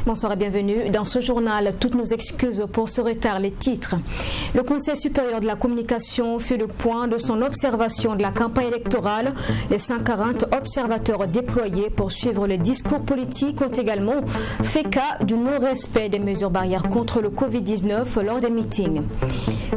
Bonsoir et bienvenue. Dans ce journal, toutes nos excuses pour ce retard, les titres. Le Conseil supérieur de la communication fait le point de son observation de la campagne électorale. Les 140 observateurs déployés pour suivre les discours politiques ont également fait cas du non-respect des mesures barrières contre le Covid-19 lors des meetings.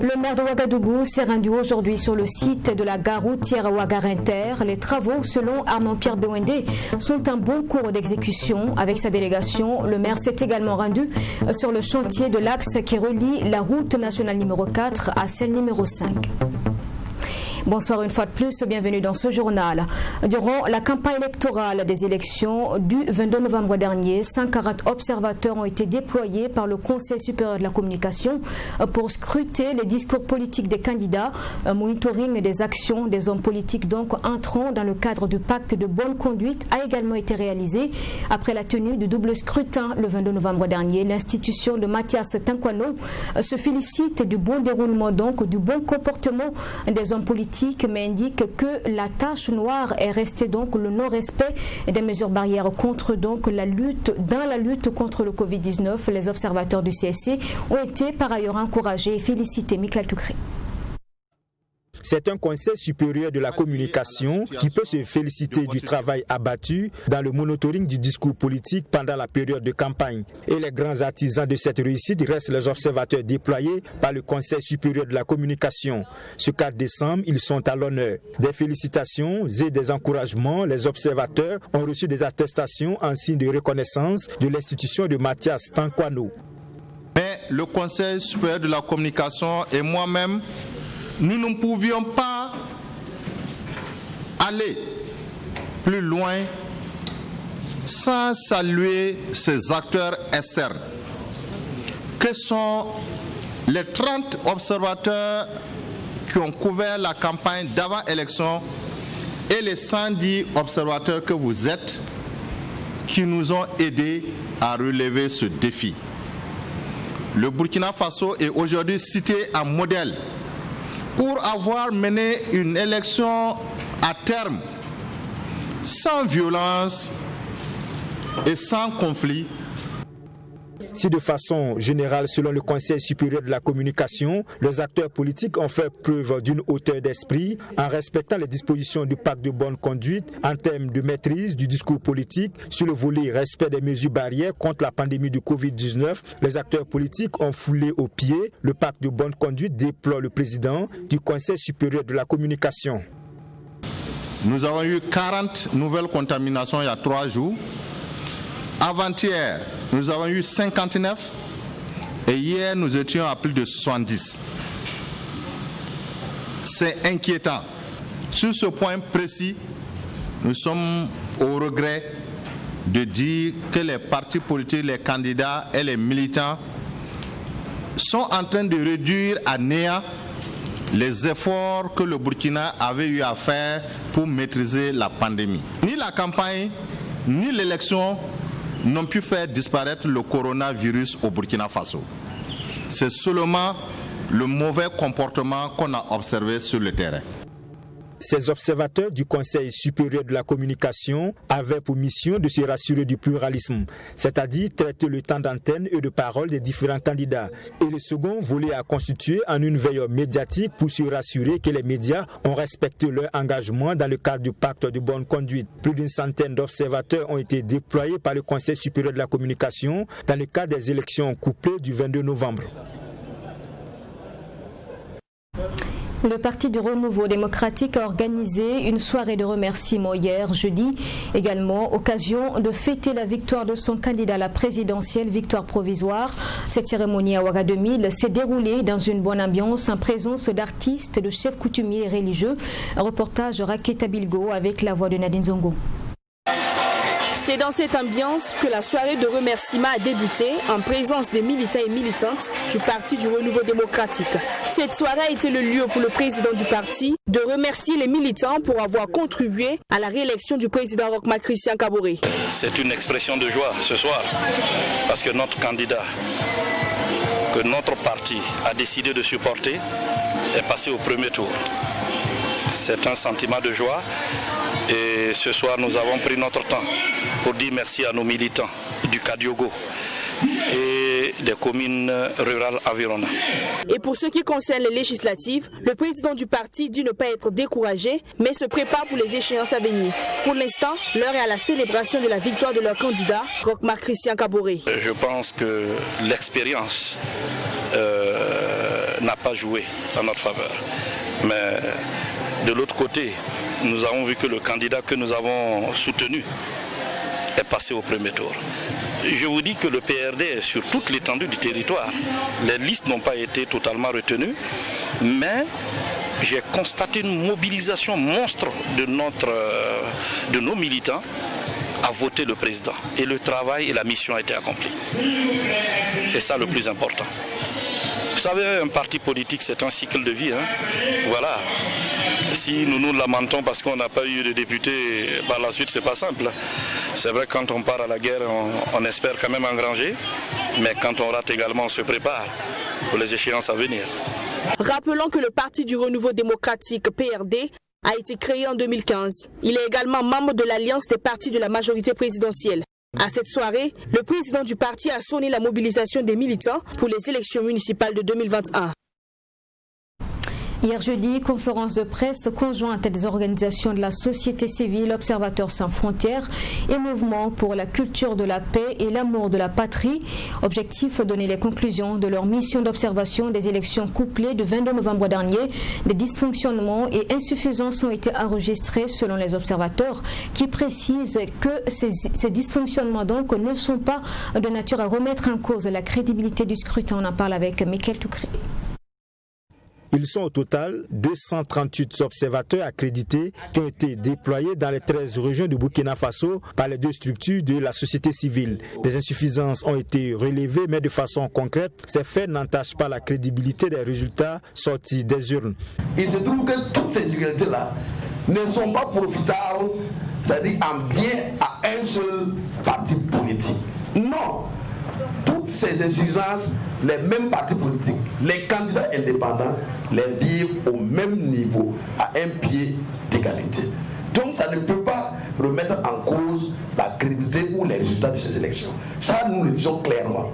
Le maire de Ouagadougou s'est rendu aujourd'hui sur le site de la gare routière Ouagar-Inter. Les travaux, selon Armand-Pierre Bewende, sont en bon cours d'exécution. Avec sa délégation, le maire s'est également rendu sur le chantier de l'axe qui relie la route nationale numéro 4 à celle numéro 5. Bonsoir une fois de plus, bienvenue dans ce journal. Durant la campagne électorale des élections du 22 novembre dernier, 140 observateurs ont été déployés par le Conseil supérieur de la communication pour scruter les discours politiques des candidats. Un monitoring des actions des hommes politiques donc entrant dans le cadre du pacte de bonne conduite a également été réalisé. Après la tenue du double scrutin le 22 novembre dernier, l'institution de Mathias Tankwano se félicite du bon déroulement donc du bon comportement des hommes politiques, mais indique que la tache noire est restée donc le non-respect des mesures barrières contre donc la lutte contre le Covid-19. Les observateurs du CSC ont été par ailleurs encouragés et félicités. Michael Toukré. C'est un conseil supérieur de la communication qui peut se féliciter du travail abattu dans le monitoring du discours politique pendant la période de campagne. Et les grands artisans de cette réussite restent les observateurs déployés par le conseil supérieur de la communication. Ce 4 décembre, ils sont à l'honneur. Des félicitations et des encouragements, les observateurs ont reçu des attestations en signe de reconnaissance de l'institution de Mathias Tankwano. Mais le conseil supérieur de la communication et moi-même, nous ne pouvions pas aller plus loin sans saluer ces acteurs externes, que sont les 30 observateurs qui ont couvert la campagne d'avant-élection et les 110 observateurs que vous êtes, qui nous ont aidés à relever ce défi. Le Burkina Faso est aujourd'hui cité en modèle pour avoir mené une élection à terme, sans violence et sans conflit. Si de façon générale, selon le Conseil supérieur de la communication, les acteurs politiques ont fait preuve d'une hauteur d'esprit en respectant les dispositions du pacte de bonne conduite en termes de maîtrise du discours politique sur le volet respect des mesures barrières contre la pandémie du Covid-19, les acteurs politiques ont foulé aux pieds le pacte de bonne conduite, déplore le président du Conseil supérieur de la communication. Nous avons eu 40 nouvelles contaminations il y a 3 jours. Avant-hier, nous avons eu 59 et hier, nous étions à plus de 70. C'est inquiétant. Sur ce point précis, nous sommes au regret de dire que les partis politiques, les candidats et les militants sont en train de réduire à néant les efforts que le Burkina avait eu à faire pour maîtriser la pandémie. Ni la campagne, ni l'élection n'ont pu faire disparaître le coronavirus au Burkina Faso. C'est seulement le mauvais comportement qu'on a observé sur le terrain. Ces observateurs du Conseil supérieur de la communication avaient pour mission de se rassurer du pluralisme, c'est-à-dire traiter le temps d'antenne et de parole des différents candidats. Et le second volet a constitué en une veille médiatique pour se rassurer que les médias ont respecté leur engagement dans le cadre du pacte de bonne conduite. Plus d'une centaine d'observateurs ont été déployés par le Conseil supérieur de la communication dans le cadre des élections couplées du 22 novembre. Le Parti du Renouveau démocratique a organisé une soirée de remerciements hier, jeudi, également occasion de fêter la victoire de son candidat à la présidentielle, victoire provisoire. Cette cérémonie à Ouaga 2000 s'est déroulée dans une bonne ambiance en présence d'artistes, de chefs coutumiers et religieux. Un reportage Raketa Bilgo avec la voix de Nadine Zongo. C'est dans cette ambiance que la soirée de remerciement a débuté en présence des militants et militantes du Parti du Renouveau démocratique. Cette soirée a été le lieu pour le président du parti de remercier les militants pour avoir contribué à la réélection du président Roch-Marc Christian Kaboré. C'est une expression de joie ce soir parce que notre candidat, que notre parti a décidé de supporter, est passé au premier tour. C'est un sentiment de joie et ce soir nous avons pris notre temps pour dire merci à nos militants du Kadiogo et des communes rurales environnantes. Et pour ce qui concerne les législatives, le président du parti dit ne pas être découragé, mais se prépare pour les échéances à venir. Pour l'instant, l'heure est à la célébration de la victoire de leur candidat, Roch-Marc Christian Kaboré. Je pense que l'expérience n'a pas joué en notre faveur. Mais de l'autre côté, nous avons vu que le candidat que nous avons soutenu est passé au premier tour. Je vous dis que le PRD est sur toute l'étendue du territoire. Les listes n'ont pas été totalement retenues, mais j'ai constaté une mobilisation monstre de nos militants à voter le président. Et le travail et la mission ont été accomplis. C'est ça le plus important. Vous savez, un parti politique, c'est un cycle de vie. Voilà. Si nous nous lamentons parce qu'on n'a pas eu de députés, par la suite, c'est pas simple. C'est vrai que quand on part à la guerre, on espère quand même engranger, mais quand on rate également, on se prépare pour les échéances à venir. Rappelons que le Parti du Renouveau démocratique, PRD, a été créé en 2015. Il est également membre de l'Alliance des partis de la majorité présidentielle. À cette soirée, le président du parti a sonné la mobilisation des militants pour les élections municipales de 2021. Hier jeudi, conférence de presse conjointe des organisations de la société civile, Observateurs sans frontières et Mouvement pour la culture de la paix et l'amour de la patrie. Objectif, donner les conclusions de leur mission d'observation des élections couplées du 22 novembre dernier. Des dysfonctionnements et insuffisances ont été enregistrés selon les observateurs qui précisent que ces dysfonctionnements donc ne sont pas de nature à remettre en cause la crédibilité du scrutin. On en parle avec Michael Toukré. Ils sont au total 238 observateurs accrédités qui ont été déployés dans les 13 régions du Burkina Faso par les deux structures de la société civile. Des insuffisances ont été relevées, mais de façon concrète, ces faits n'entachent pas la crédibilité des résultats sortis des urnes. Il se trouve que toutes ces irrégularités-là ne sont pas profitables, c'est-à-dire en bien à un seul parti politique. Non! Toutes ces insuffisances, les mêmes partis politiques, les candidats indépendants, les vivent au même niveau, à un pied d'égalité. Donc ça ne peut pas remettre en cause la crédibilité ou les résultats de ces élections. Ça, nous le disons clairement.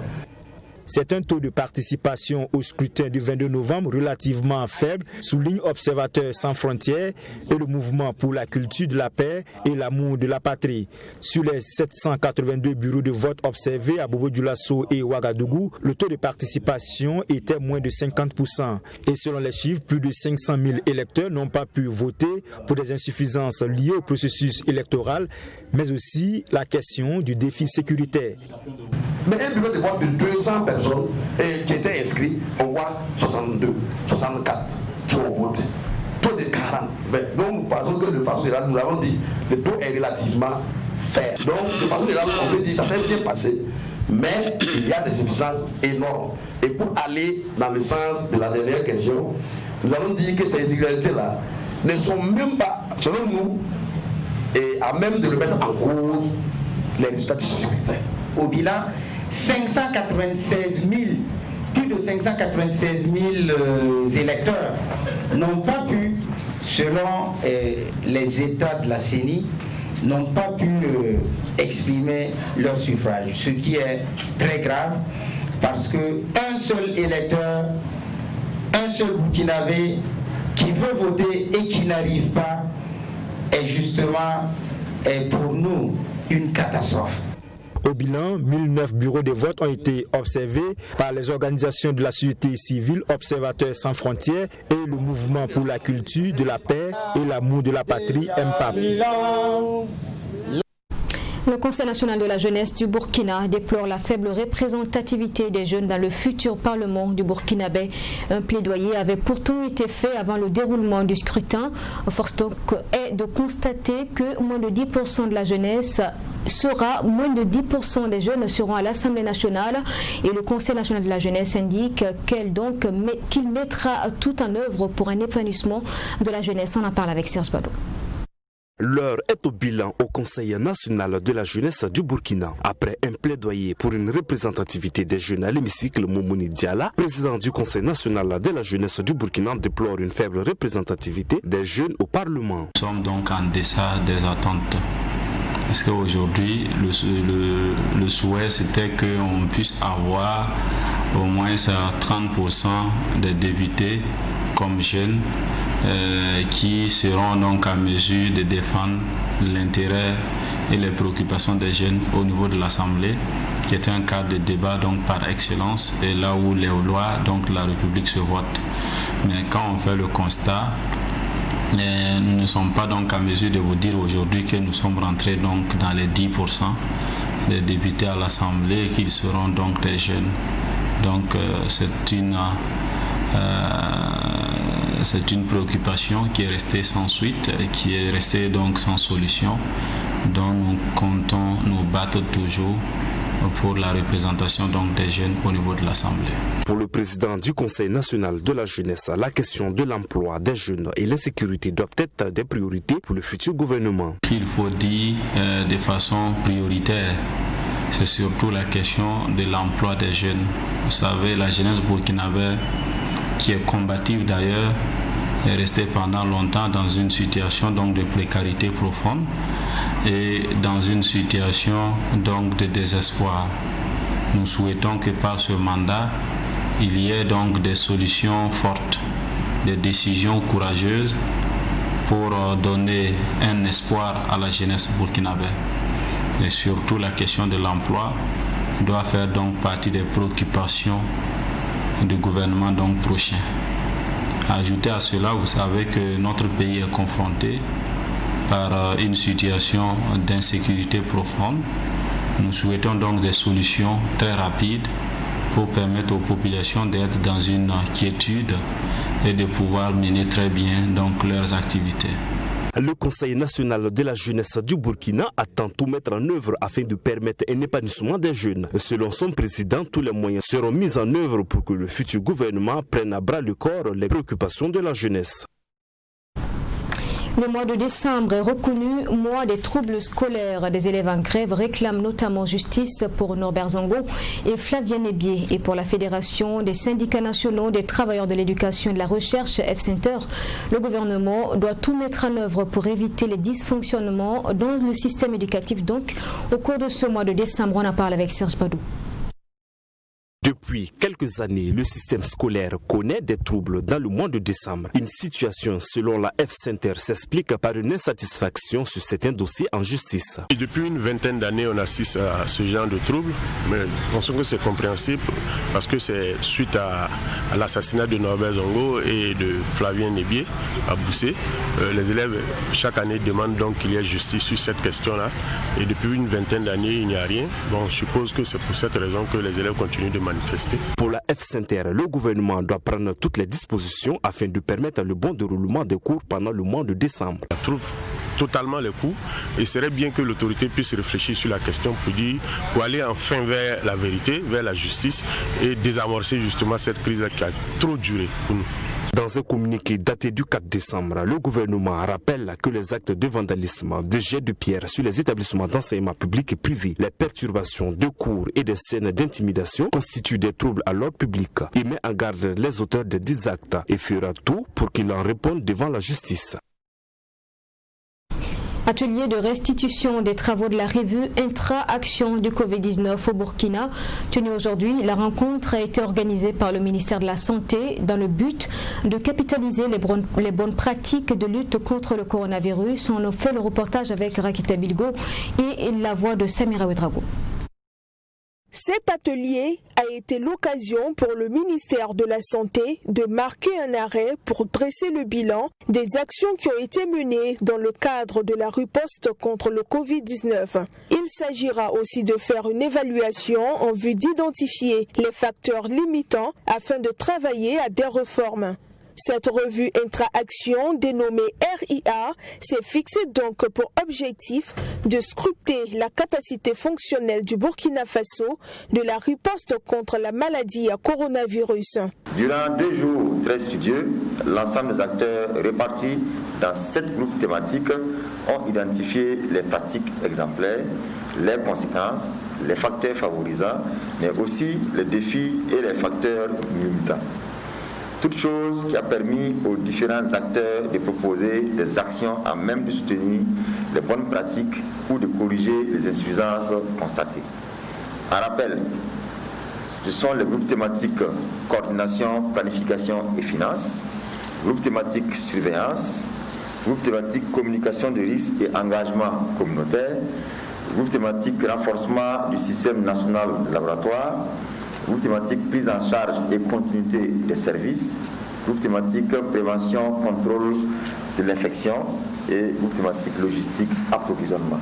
C'est un taux de participation au scrutin du 22 novembre relativement faible, souligne Observateurs sans frontières et le Mouvement pour la culture de la paix et l'amour de la patrie. Sur les 782 bureaux de vote observés à Bobo-Dioulasso et Ouagadougou, le taux de participation était moins de 50%. Et selon les chiffres, plus de 500 000 électeurs n'ont pas pu voter pour des insuffisances liées au processus électoral, mais aussi la question du défi sécuritaire. Mais un bureau de vote de 200 personnes qui étaient inscrits, on voit 62, 64 qui ont voté. Taux de 40, 20. Donc nous pensons que de façon générale, nous l'avons dit, le taux est relativement faible. Donc de façon générale, on peut dire que ça s'est bien passé, mais il y a des insuffisances énormes. Et pour aller dans le sens de la dernière question, nous allons dire que ces irrégularités-là ne sont même pas, selon nous, à même de remettre en cause les résultats du scrutin. Au bilan, 596 000, plus de 596 000 électeurs n'ont pas pu, selon les États de la CENI, n'ont pas pu exprimer leur suffrage, ce qui est très grave parce qu'un seul électeur, un seul Burkinabé qui veut voter et qui n'arrive pas est justement pour nous une catastrophe. Au bilan, 1009 bureaux de vote ont été observés par les organisations de la société civile, Observateurs sans frontières et le Mouvement pour la culture de la paix et l'amour de la patrie, MPAP. Le Conseil national de la jeunesse du Burkina déplore la faible représentativité des jeunes dans le futur Parlement du Burkinabé. Un plaidoyer avait pourtant été fait avant le déroulement du scrutin. Force donc est de constater que moins de 10% de la jeunesse moins de 10% des jeunes seront à l'Assemblée nationale et le Conseil national de la jeunesse indique qu'il mettra tout en œuvre pour un épanouissement de la jeunesse. On en parle avec Serge Badou. L'heure est au bilan au Conseil national de la jeunesse du Burkina. Après un plaidoyer pour une représentativité des jeunes à l'hémicycle, Moumouni Diala, président du Conseil national de la jeunesse du Burkina, déplore une faible représentativité des jeunes au Parlement. Nous sommes donc en deçà des attentes. Parce qu'aujourd'hui, le souhait c'était qu'on puisse avoir au moins 30% des députés comme jeunes qui seront donc en mesure de défendre l'intérêt et les préoccupations des jeunes au niveau de l'Assemblée, qui est un cadre de débat donc par excellence et là où les lois donc la République se votent. Mais quand on fait le constat, nous ne sommes pas donc en mesure de vous dire aujourd'hui que nous sommes rentrés donc dans les 10% des députés à l'Assemblée et qu'ils seront donc des jeunes. Donc c'est une préoccupation qui est restée sans suite, qui est restée donc sans solution, dont nous comptons nous battre toujours pour la représentation donc des jeunes au niveau de l'Assemblée. Pour le président du Conseil national de la jeunesse, la question de l'emploi des jeunes et l'insécurité doivent être des priorités pour le futur gouvernement. Il faut dire de façon prioritaire, c'est surtout la question de l'emploi des jeunes. Vous savez, la jeunesse burkinabé, qui est combative d'ailleurs, est restée pendant longtemps dans une situation donc de précarité profonde et dans une situation donc de désespoir. Nous souhaitons que par ce mandat, il y ait donc des solutions fortes, des décisions courageuses pour donner un espoir à la jeunesse burkinabé. Et surtout la question de l'emploi doit faire donc partie des préoccupations du gouvernement donc prochain. Ajouter à cela, vous savez que notre pays est confronté par une situation d'insécurité profonde. Nous souhaitons donc des solutions très rapides pour permettre aux populations d'être dans une quiétude et de pouvoir mener très bien donc leurs activités. Le Conseil national de la jeunesse du Burkina attend tout mettre en œuvre afin de permettre un épanouissement des jeunes. Selon son président, tous les moyens seront mis en œuvre pour que le futur gouvernement prenne à bras le corps les préoccupations de la jeunesse. Le mois de décembre est reconnu mois des troubles scolaires. Des élèves en grève réclament notamment justice pour Norbert Zongo et Flavien Nebier et pour la Fédération des syndicats nationaux des travailleurs de l'éducation et de la recherche F-Center. Le gouvernement doit tout mettre en œuvre pour éviter les dysfonctionnements dans le système éducatif. Donc, au cours de ce mois de décembre, on en parle avec Serge Badou. Depuis quelques années, le système scolaire connaît des troubles dans le mois de décembre. Une situation, selon la F-Center, s'explique par une insatisfaction sur certains dossiers en justice. Et depuis une vingtaine d'années, on assiste à ce genre de troubles, mais pensons que c'est compréhensible parce que c'est suite à l'assassinat de Norbert Zongo et de Flavien Nebier à Boussé. Les élèves, chaque année, demandent donc qu'il y ait justice sur cette question-là. Et depuis une vingtaine d'années, il n'y a rien. Bon, je suppose que c'est pour cette raison que les élèves continuent de manifester. Pour la F-Center, le gouvernement doit prendre toutes les dispositions afin de permettre le bon déroulement des cours pendant le mois de décembre. On trouve totalement les coûts et il serait bien que l'autorité puisse réfléchir sur la question pour aller enfin vers la vérité, vers la justice et désamorcer justement cette crise qui a trop duré pour nous. Dans un communiqué daté du 4 décembre, le gouvernement rappelle que les actes de vandalisme, de jet de pierre sur les établissements d'enseignement public et privé, les perturbations de cours et des scènes d'intimidation constituent des troubles à l'ordre public. Il met en garde les auteurs de 10 actes et fera tout pour qu'ils en répondent devant la justice. Atelier de restitution des travaux de la revue Intra-Action du Covid-19 au Burkina. Tenue aujourd'hui, la rencontre a été organisée par le ministère de la Santé dans le but de capitaliser les bonnes pratiques de lutte contre le coronavirus. On a fait le reportage avec Rakita Bilgo et la voix de Samira Ouedrago. Cet atelier a été l'occasion pour le ministère de la Santé de marquer un arrêt pour dresser le bilan des actions qui ont été menées dans le cadre de la riposte contre le Covid-19. Il s'agira aussi de faire une évaluation en vue d'identifier les facteurs limitants afin de travailler à des réformes. Cette revue intra-action dénommée RIA s'est fixée donc pour objectif de scruter la capacité fonctionnelle du Burkina Faso de la riposte contre la maladie à coronavirus. Durant 2 jours très studieux, l'ensemble des acteurs répartis dans 7 groupes thématiques ont identifié les pratiques exemplaires, les conséquences, les facteurs favorisants, mais aussi les défis et les facteurs limitants. Toute chose qui a permis aux différents acteurs de proposer des actions à même de soutenir les bonnes pratiques ou de corriger les insuffisances constatées. En rappel, ce sont les groupes thématiques coordination, planification et finances, groupe thématique surveillance, groupe thématique communication de risques et engagement communautaire, groupe thématique renforcement du système national laboratoire, groupe thématique prise en charge et continuité des services, groupe thématique prévention, contrôle de l'infection et groupe thématique logistique, approvisionnement.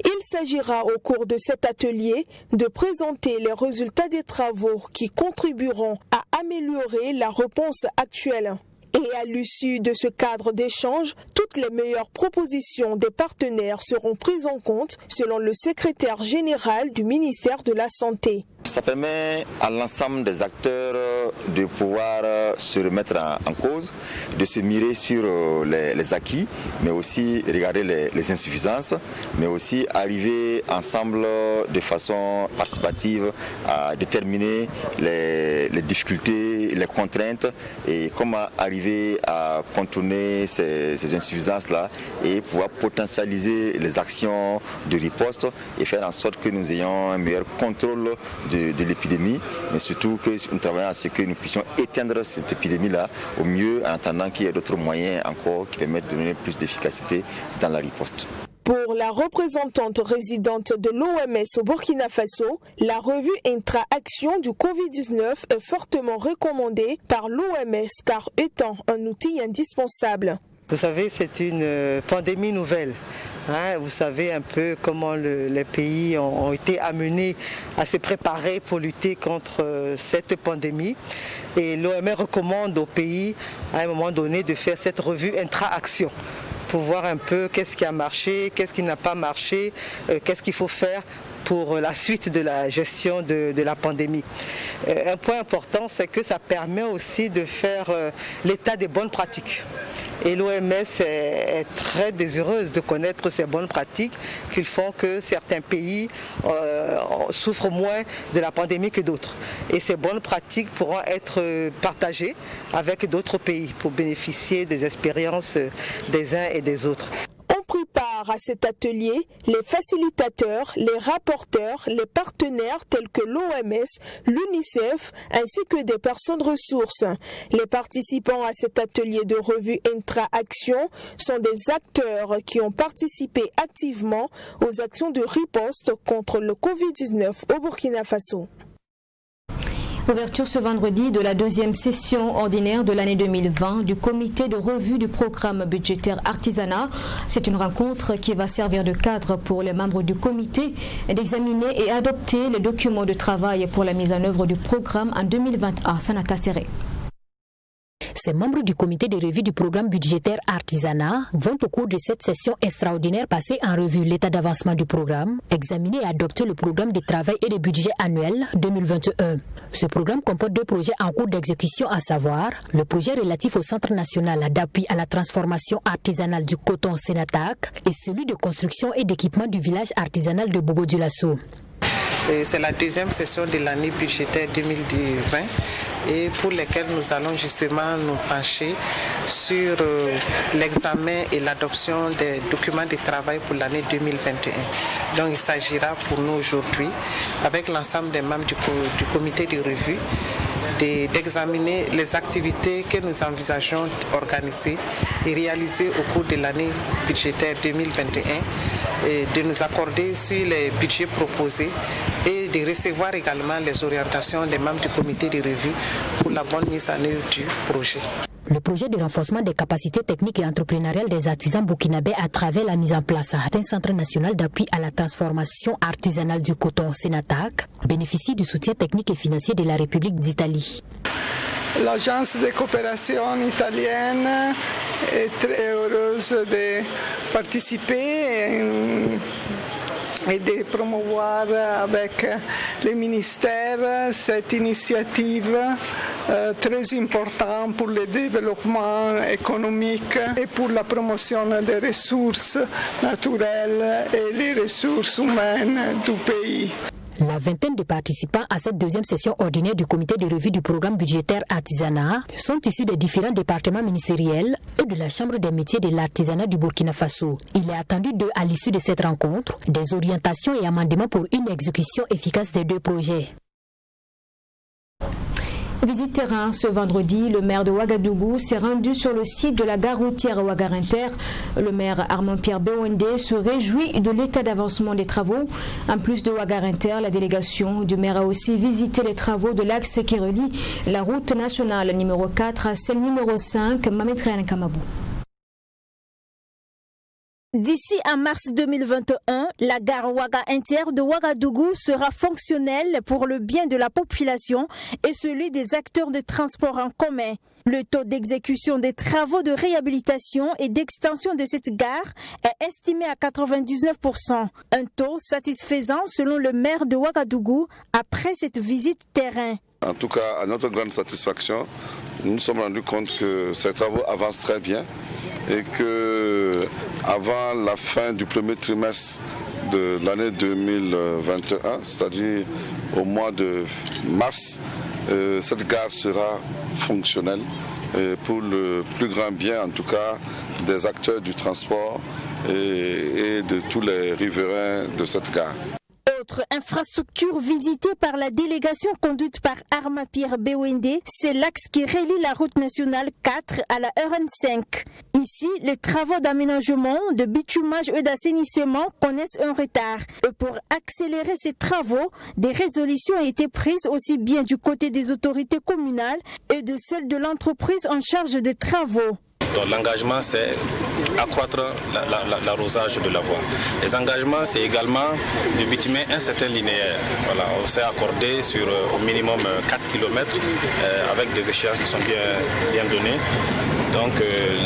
Il s'agira au cours de cet atelier de présenter les résultats des travaux qui contribueront à améliorer la réponse actuelle. Et à l'issue de ce cadre d'échange, toutes les meilleures propositions des partenaires seront prises en compte selon le secrétaire général du ministère de la Santé. Ça permet à l'ensemble des acteurs de pouvoir se remettre en cause, de se mirer sur les acquis, mais aussi regarder les insuffisances, mais aussi arriver ensemble de façon participative à déterminer les difficultés, les contraintes et comment arriver à contourner ces insuffisances-là et pouvoir potentialiser les actions de riposte et faire en sorte que nous ayons un meilleur contrôle de l'épidémie, mais surtout que nous travaillons à ce que nous puissions éteindre cette épidémie-là au mieux en attendant qu'il y ait d'autres moyens encore qui permettent de donner plus d'efficacité dans la riposte. Pour la représentante résidente de l'OMS au Burkina Faso, la revue intra-action du Covid-19 est fortement recommandée par l'OMS car étant un outil indispensable. Vous savez, c'est une pandémie nouvelle. Vous savez un peu comment les pays ont été amenés à se préparer pour lutter contre cette pandémie. Et l'OMS recommande aux pays, à un moment donné, de faire cette revue intra-action pour voir un peu qu'est-ce qui a marché, qu'est-ce qui n'a pas marché, qu'est-ce qu'il faut faire pour la suite de la gestion de la pandémie. Un point important, c'est que ça permet aussi de faire l'état des bonnes pratiques. Et l'OMS est très désireuse de connaître ces bonnes pratiques qui font que certains pays souffrent moins de la pandémie que d'autres. Et ces bonnes pratiques pourront être partagées avec d'autres pays pour bénéficier des expériences des uns et des autres. On prit part à cet atelier les facilitateurs, les rapporteurs, les partenaires tels que l'OMS, l'UNICEF ainsi que des personnes ressources. Les participants à cet atelier de revue intra-action sont des acteurs qui ont participé activement aux actions de riposte contre le Covid-19 au Burkina Faso. Ouverture ce vendredi de la 2e session ordinaire de l'année 2020 du comité de revue du programme budgétaire artisanat. C'est une rencontre qui va servir de cadre pour les membres du comité d'examiner et adopter les documents de travail pour la mise en œuvre du programme en 2021. Sanata Serré. Ces membres du comité de revue du programme budgétaire artisanat vont au cours de cette session extraordinaire passer en revue l'état d'avancement du programme, examiner et adopter le programme de travail et de budget annuel 2021. Ce programme comporte 2 projets en cours d'exécution, à savoir le projet relatif au Centre national d'appui à la transformation artisanale du coton Sénatac et celui de construction et d'équipement du village artisanal de Bobo-Dioulasso. C'est la 2e session de l'année budgétaire 2020 et pour laquelle nous allons justement nous pencher sur l'examen et l'adoption des documents de travail pour l'année 2021. Donc il s'agira pour nous aujourd'hui, avec l'ensemble des membres du comité de revue, d'examiner les activités que nous envisageons d'organiser et réaliser au cours de l'année budgétaire 2021, et de nous accorder sur les budgets proposés et de recevoir également les orientations des membres du comité de revue pour la bonne mise en œuvre du projet. Le projet de renforcement des capacités techniques et entrepreneuriales des artisans burkinabés à travers la mise en place d'un centre national d'appui à la transformation artisanale du coton Sénatac bénéficie du soutien technique et financier de la République d'Italie. L'agence de coopération italienne est très heureuse de participer et de promouvoir avec les ministères cette initiative très importante pour le développement économique et pour la promotion des ressources naturelles et les ressources humaines du pays. La vingtaine de participants à cette deuxième session ordinaire du comité de revue du programme budgétaire artisanat sont issus des différents départements ministériels et de la Chambre des métiers de l'artisanat du Burkina Faso. Il est attendu à l'issue de cette rencontre des orientations et amendements pour une exécution efficace des deux projets. Visite terrain ce vendredi, le maire de Ouagadougou s'est rendu sur le site de la gare routière Ouagarinter. Le maire Armand-Pierre Bewende se réjouit de l'état d'avancement des travaux. En plus de Ouagarinter, la délégation du maire a aussi visité les travaux de l'axe qui relie la route nationale numéro 4 à celle numéro 5, Mamétré Kamabou. D'ici à mars 2021, la gare Ouaga Inter de Ouagadougou sera fonctionnelle pour le bien de la population et celui des acteurs de transport en commun. Le taux d'exécution des travaux de réhabilitation et d'extension de cette gare est estimé à 99%. Un taux satisfaisant selon le maire de Ouagadougou après cette visite terrain. En tout cas, à notre grande satisfaction, nous nous sommes rendus compte que ces travaux avancent très bien et que avant la fin du premier trimestre de l'année 2021, c'est-à-dire au mois de mars, cette gare sera fonctionnelle pour le plus grand bien, en tout cas, des acteurs du transport et de tous les riverains de cette gare. Autre infrastructure visitée par la délégation conduite par Armand-Pierre Bewende, c'est l'axe qui relie la route nationale 4 à la RN5. Ici, les travaux d'aménagement, de bitumage et d'assainissement connaissent un retard. Et pour accélérer ces travaux, des résolutions ont été prises aussi bien du côté des autorités communales et de celles de l'entreprise en charge des travaux. Donc l'engagement, c'est accroître l'arrosage de la voie. Les engagements, c'est également de bitumer un certain linéaire. Voilà, on s'est accordé sur au minimum 4 km avec des échéances qui sont bien données. Donc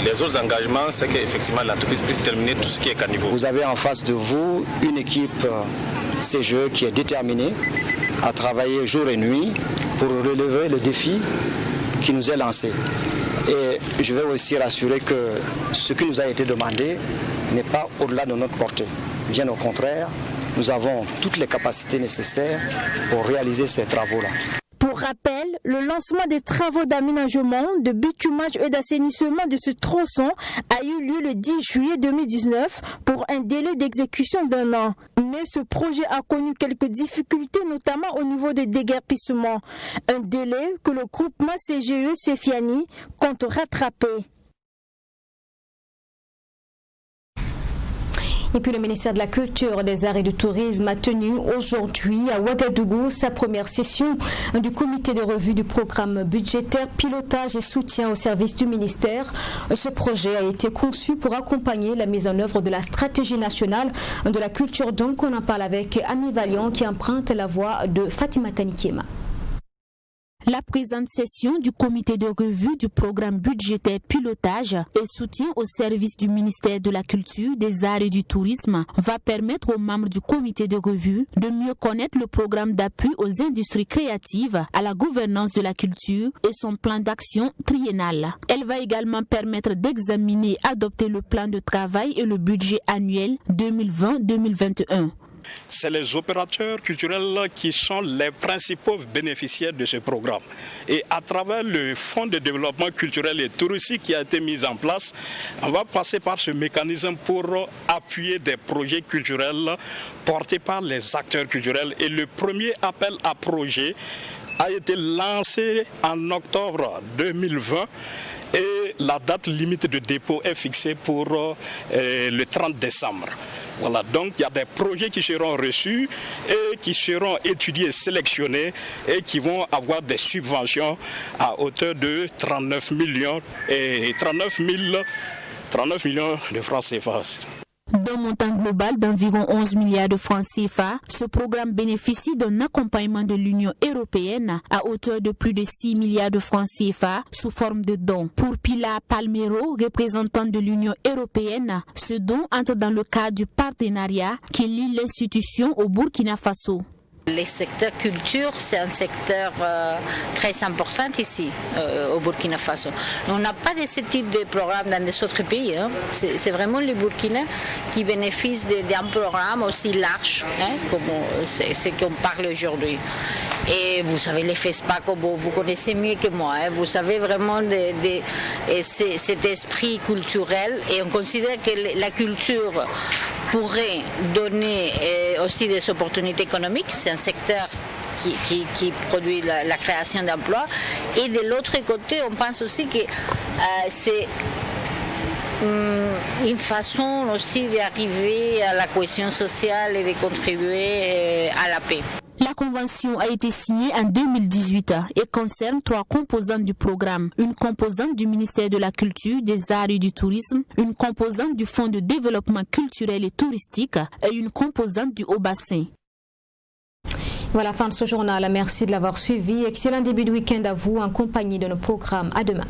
les autres engagements, c'est qu'effectivement l'entreprise puisse terminer tout ce qui est caniveau. Vous avez en face de vous une équipe CGE qui est déterminée à travailler jour et nuit pour relever le défi qui nous est lancé. Et je vais aussi rassurer que ce qui nous a été demandé n'est pas au-delà de notre portée. Bien au contraire, nous avons toutes les capacités nécessaires pour réaliser ces travaux-là. Pour rappel, le lancement des travaux d'aménagement, de bitumage et d'assainissement de ce tronçon a eu lieu le 10 juillet 2019 pour un délai d'exécution d'1 an. Mais ce projet a connu quelques difficultés, notamment au niveau des déguerpissements. Un délai que le groupement CGE Sefiani compte rattraper. Et puis le ministère de la Culture, des Arts et du Tourisme a tenu aujourd'hui à Ouagadougou sa première session du comité de revue du programme budgétaire, pilotage et soutien au service du ministère. Ce projet a été conçu pour accompagner la mise en œuvre de la stratégie nationale de la culture. Donc on en parle avec Ami Valiant qui emprunte la voix de Fatima Tanikiema. La présente session du comité de revue du programme budgétaire pilotage et soutien au service du ministère de la Culture, des Arts et du Tourisme va permettre aux membres du comité de revue de mieux connaître le programme d'appui aux industries créatives, à la gouvernance de la culture et son plan d'action triennal. Elle va également permettre d'examiner et adopter le plan de travail et le budget annuel 2020-2021. C'est les opérateurs culturels qui sont les principaux bénéficiaires de ce programme. Et à travers le Fonds de développement culturel et touristique qui a été mis en place, on va passer par ce mécanisme pour appuyer des projets culturels portés par les acteurs culturels. Et le premier appel à projet a été lancé en octobre 2020 et la date limite de dépôt est fixée pour le 30 décembre. Voilà, donc il y a des projets qui seront reçus et qui seront étudiés, sélectionnés et qui vont avoir des subventions à hauteur de 39 millions de francs CFA. D'un montant global d'environ 11 milliards de francs CFA, ce programme bénéficie d'un accompagnement de l'Union européenne à hauteur de plus de 6 milliards de francs CFA sous forme de dons. Pour Pilar Palmero, représentante de l'Union européenne, ce don entre dans le cadre du partenariat qui lie l'institution au Burkina Faso. Le secteur culture, c'est un secteur très important ici, au Burkina Faso. On n'a pas de ce type de programme dans les autres pays. Hein. C'est vraiment le Burkina qui bénéficie d'un programme aussi large, hein, comme c'est ce qu'on parle aujourd'hui. Et vous savez, les FESPA, vous connaissez mieux que moi. Hein. Vous savez vraiment cet esprit culturel. Et on considère que la culture pourrait donner aussi des opportunités économiques. C'est un secteur qui produit la création d'emplois. Et de l'autre côté, on pense aussi que c'est une façon aussi d'arriver à la cohésion sociale et de contribuer à la paix. La convention a été signée en 2018 et concerne 3 composantes du programme. Une composante du ministère de la Culture, des Arts et du Tourisme, une composante du Fonds de développement culturel et touristique et une composante du Haut-Bassin. Voilà, fin de ce journal. Merci de l'avoir suivi. Excellent début de week-end à vous en compagnie de nos programmes. À demain.